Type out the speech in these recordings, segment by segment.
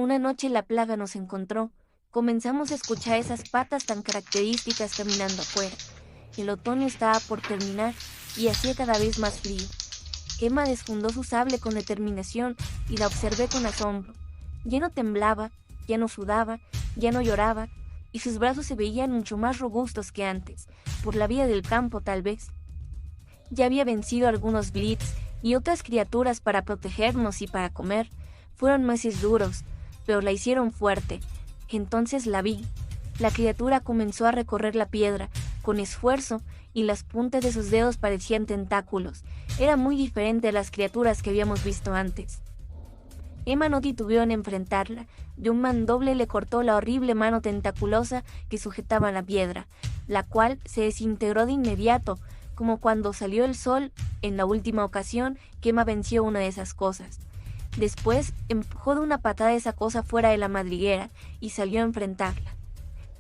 Una noche la plaga nos encontró. Comenzamos a escuchar esas patas tan características caminando afuera. El otoño estaba por terminar y hacía cada vez más frío. Emma desfundó su sable con determinación y la observé con asombro. Ya no temblaba, ya no sudaba, ya no lloraba, y sus brazos se veían mucho más robustos que antes, por la vida del campo tal vez. Ya había vencido algunos blitz y otras criaturas para protegernos y para comer. Fueron meses duros, pero la hicieron fuerte. Entonces la vi. La criatura comenzó a recorrer la piedra, con esfuerzo, y las puntas de sus dedos parecían tentáculos. Era muy diferente a las criaturas que habíamos visto antes. Emma no titubeó en enfrentarla. De un mandoble le cortó la horrible mano tentaculosa que sujetaba la piedra, la cual se desintegró de inmediato, como cuando salió el sol en la última ocasión que Emma venció una de esas cosas. Después empujó de una patada esa cosa fuera de la madriguera y salió a enfrentarla.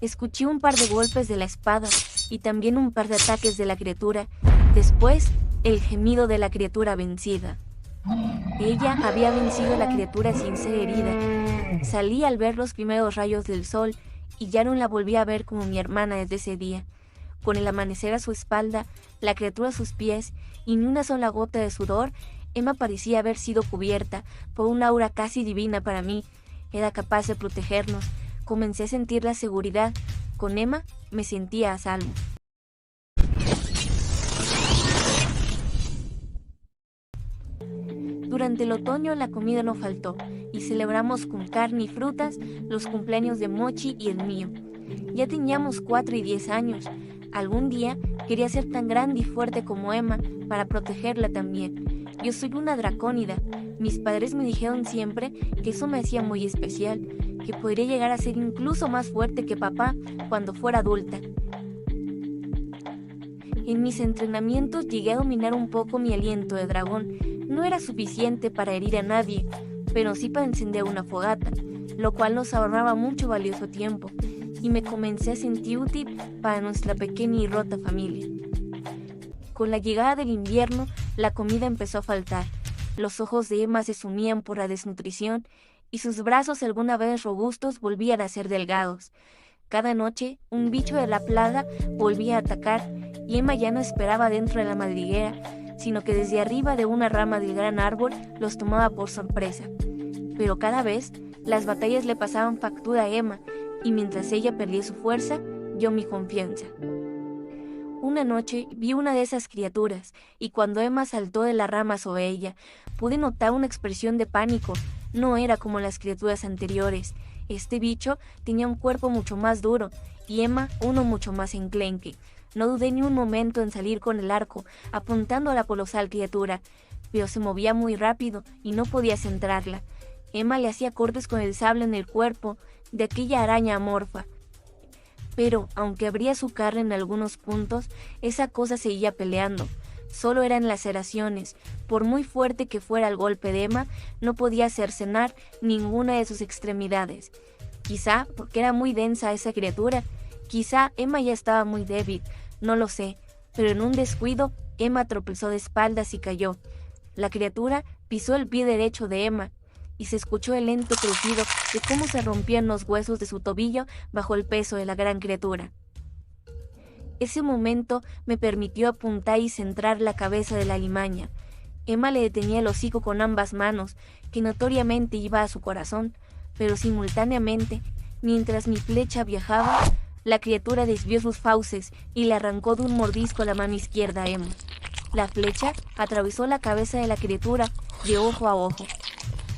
Escuché un par de golpes de la espada y también un par de ataques de la criatura. Después, el gemido de la criatura vencida. Ella había vencido a la criatura sin ser herida. Salí al ver los primeros rayos del sol y ya no la volví a ver como mi hermana desde ese día. Con el amanecer a su espalda, la criatura a sus pies y ni una sola gota de sudor, Emma parecía haber sido cubierta por una aura casi divina para mí. Era capaz de protegernos. Comencé a sentir la seguridad. Con Emma me sentía a salvo. Durante el otoño la comida no faltó, y celebramos con carne y frutas los cumpleaños de Mochi y el mío. Ya teníamos 4 y 10 años. Algún día quería ser tan grande y fuerte como Emma para protegerla también. Yo soy una dracónida. Mis padres me dijeron siempre que eso me hacía muy especial, que podría llegar a ser incluso más fuerte que papá cuando fuera adulta. En mis entrenamientos llegué a dominar un poco mi aliento de dragón. No era suficiente para herir a nadie, pero sí para encender una fogata, lo cual nos ahorraba mucho valioso tiempo, y me comencé a sentir útil para nuestra pequeña y rota familia. Con la llegada del invierno, la comida empezó a faltar. Los ojos de Emma se sumían por la desnutrición, y sus brazos alguna vez robustos volvían a ser delgados. Cada noche, un bicho de la plaga volvía a atacar, y Emma ya no esperaba dentro de la madriguera, sino que desde arriba de una rama del gran árbol los tomaba por sorpresa. Pero cada vez, las batallas le pasaban factura a Emma, y mientras ella perdía su fuerza, yo mi confianza. Una noche vi una de esas criaturas, y cuando Emma saltó de la rama sobre ella, pude notar una expresión de pánico. No era como las criaturas anteriores. Este bicho tenía un cuerpo mucho más duro, y Emma uno mucho más enclenque. No dudé ni un momento en salir con el arco, apuntando a la colosal criatura, pero se movía muy rápido y no podía centrarla. Emma le hacía cortes con el sable en el cuerpo de aquella araña amorfa. Pero, aunque abría su carne en algunos puntos, esa cosa seguía peleando. Solo eran laceraciones. Por muy fuerte que fuera el golpe de Emma, no podía cercenar ninguna de sus extremidades. Quizá porque era muy densa esa criatura. Quizá Emma ya estaba muy débil. No lo sé. Pero en un descuido, Emma tropezó de espaldas y cayó. La criatura pisó el pie derecho de Emma, y se escuchó el lento crujido de cómo se rompían los huesos de su tobillo bajo el peso de la gran criatura. Ese momento me permitió apuntar y centrar la cabeza de la alimaña. Emma le detenía el hocico con ambas manos, que notoriamente iba a su corazón, pero simultáneamente, mientras mi flecha viajaba, la criatura desvió sus fauces y le arrancó de un mordisco la mano izquierda a Emma. La flecha atravesó la cabeza de la criatura de ojo a ojo,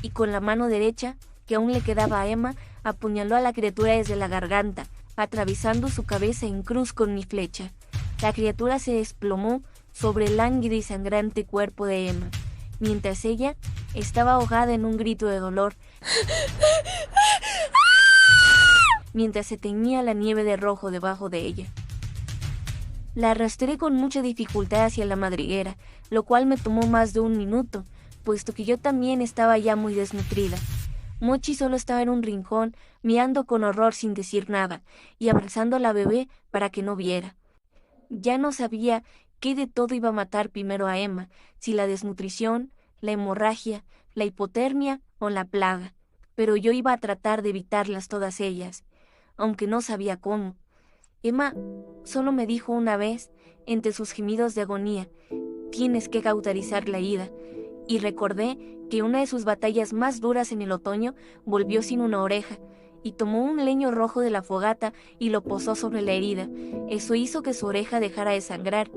y con la mano derecha, que aún le quedaba a Emma, apuñaló a la criatura desde la garganta, atravesando su cabeza en cruz con mi flecha. La criatura se desplomó sobre el lánguido y sangrante cuerpo de Emma, mientras ella estaba ahogada en un grito de dolor, mientras se teñía la nieve de rojo debajo de ella. La arrastré con mucha dificultad hacia la madriguera, lo cual me tomó más de un minuto, puesto que yo también estaba ya muy desnutrida. Mochi solo estaba en un rincón, mirando con horror sin decir nada, y abrazando a la bebé para que no viera. Ya no sabía qué de todo iba a matar primero a Emma, si la desnutrición, la hemorragia, la hipotermia o la plaga. pero yo iba a tratar de evitarlas todas ellas, aunque no sabía cómo. Emma solo me dijo una vez, entre sus gemidos de agonía: tienes que cauterizar la herida, y recordé que una de sus batallas más duras en el otoño volvió sin una oreja, y tomó un leño rojo de la fogata y lo posó sobre la herida. Eso hizo que su oreja dejara de sangrar.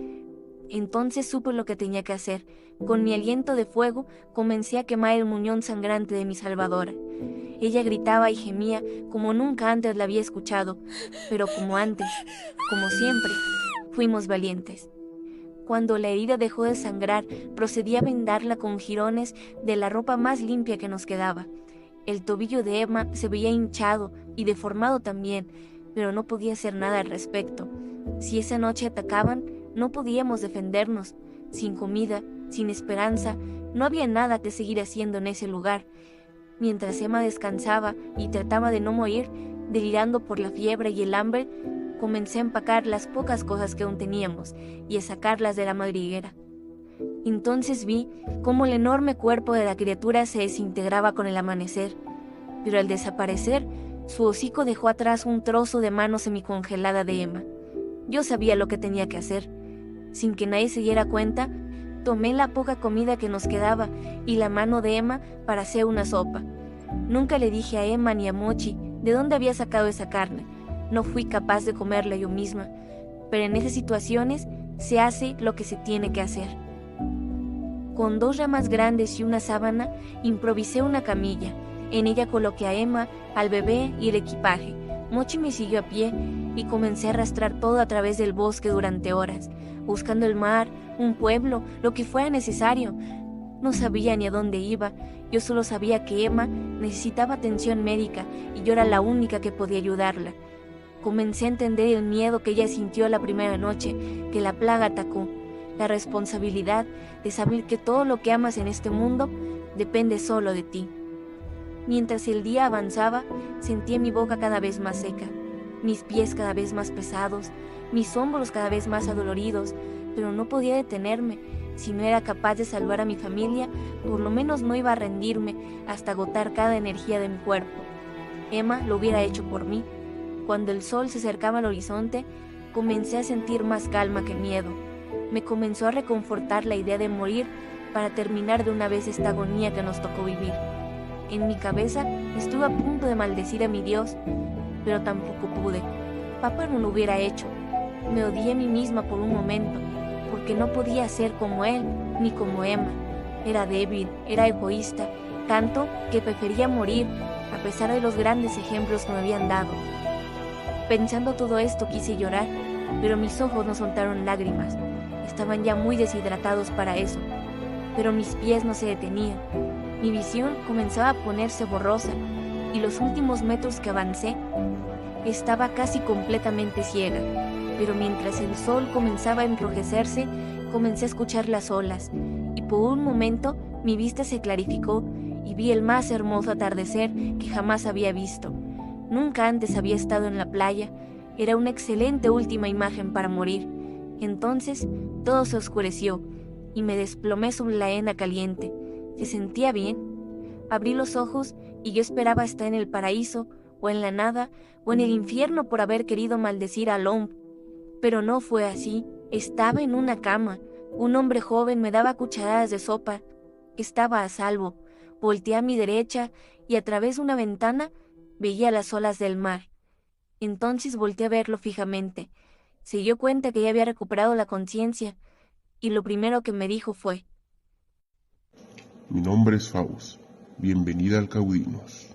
Entonces supe lo que tenía que hacer. Con mi aliento de fuego comencé a quemar el muñón sangrante de mi salvadora. Ella gritaba y gemía como nunca antes la había escuchado, pero como antes, como siempre, fuimos valientes. Cuando la herida dejó de sangrar, procedí a vendarla con jirones de la ropa más limpia que nos quedaba. El tobillo de Emma se veía hinchado y deformado también, pero no podía hacer nada al respecto. Si esa noche atacaban, no podíamos defendernos. Sin comida, sin esperanza, no había nada que seguir haciendo en ese lugar. Mientras Emma descansaba y trataba de no morir, delirando por la fiebre y el hambre, comencé a empacar las pocas cosas que aún teníamos y a sacarlas de la madriguera. Entonces vi cómo el enorme cuerpo de la criatura se desintegraba con el amanecer, pero al desaparecer, su hocico dejó atrás un trozo de mano semicongelada de Emma. Yo sabía lo que tenía que hacer. Sin que nadie se diera cuenta, tomé la poca comida que nos quedaba y la mano de Emma para hacer una sopa. Nunca le dije a Emma ni a Mochi de dónde había sacado esa carne. No fui capaz de comerla yo misma, pero en esas situaciones se hace lo que se tiene que hacer. Con 2 ramas grandes y una sábana, improvisé una camilla. En ella coloqué a Emma, al bebé y el equipaje. Mochi me siguió a pie y comencé a arrastrar todo a través del bosque durante horas, buscando el mar, un pueblo, lo que fuera necesario. No sabía ni a dónde iba, yo solo sabía que Emma necesitaba atención médica y yo era la única que podía ayudarla. Comencé a entender el miedo que ella sintió la primera noche que la plaga atacó, la responsabilidad de saber que todo lo que amas en este mundo depende solo de ti. Mientras el día avanzaba, sentía mi boca cada vez más seca, mis pies cada vez más pesados, mis hombros cada vez más adoloridos, pero no podía detenerme. Si no era capaz de salvar a mi familia, por lo menos no iba a rendirme hasta agotar cada energía de mi cuerpo. Emma lo hubiera hecho por mí. Cuando el sol se acercaba al horizonte, comencé a sentir más calma que miedo. Me comenzó a reconfortar la idea de morir para terminar de una vez esta agonía que nos tocó vivir. En mi cabeza estuve a punto de maldecir a mi Dios, pero tampoco pude. Papá no lo hubiera hecho. Me odié a mí misma por un momento, porque no podía ser como él, ni como Emma. Era débil, era egoísta, tanto que prefería morir, a pesar de los grandes ejemplos que me habían dado. Pensando todo esto quise llorar, pero mis ojos no soltaron lágrimas. Estaban ya muy deshidratados para eso, pero mis pies no se detenían. Mi visión comenzaba a ponerse borrosa, y los últimos metros que avancé, estaba casi completamente ciega. Pero mientras el sol comenzaba a enrojecerse, comencé a escuchar las olas, y por un momento mi vista se clarificó y vi el más hermoso atardecer que jamás había visto. Nunca antes había estado en la playa, era una excelente última imagen para morir. Entonces todo se oscureció y me desplomé sobre la arena caliente. ¿Se sentía bien? Abrí los ojos y yo esperaba estar en el paraíso, o en la nada, o en el infierno por haber querido maldecir a Lomb. Pero no fue así. Estaba en una cama. Un hombre joven me daba cucharadas de sopa. Estaba a salvo. Volteé a mi derecha y a través de una ventana veía las olas del mar. Entonces volteé a verlo fijamente. Se dio cuenta que ya había recuperado la conciencia, y lo primero que me dijo fue: Mi nombre es Faust. Bienvenida al Caudinos.